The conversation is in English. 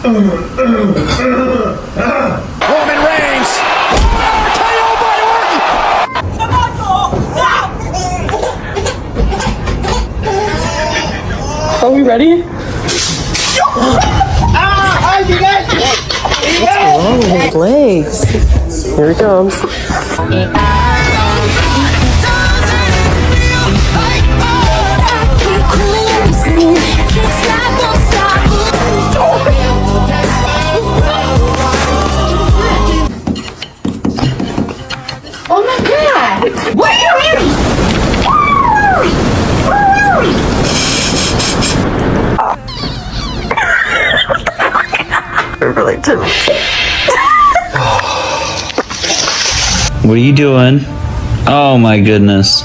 Roman Reigns. KO by Orton. Are we ready? What's wrong with his legs? Here he comes. Oh my god! What are you eating? What are you doing? Oh my goodness.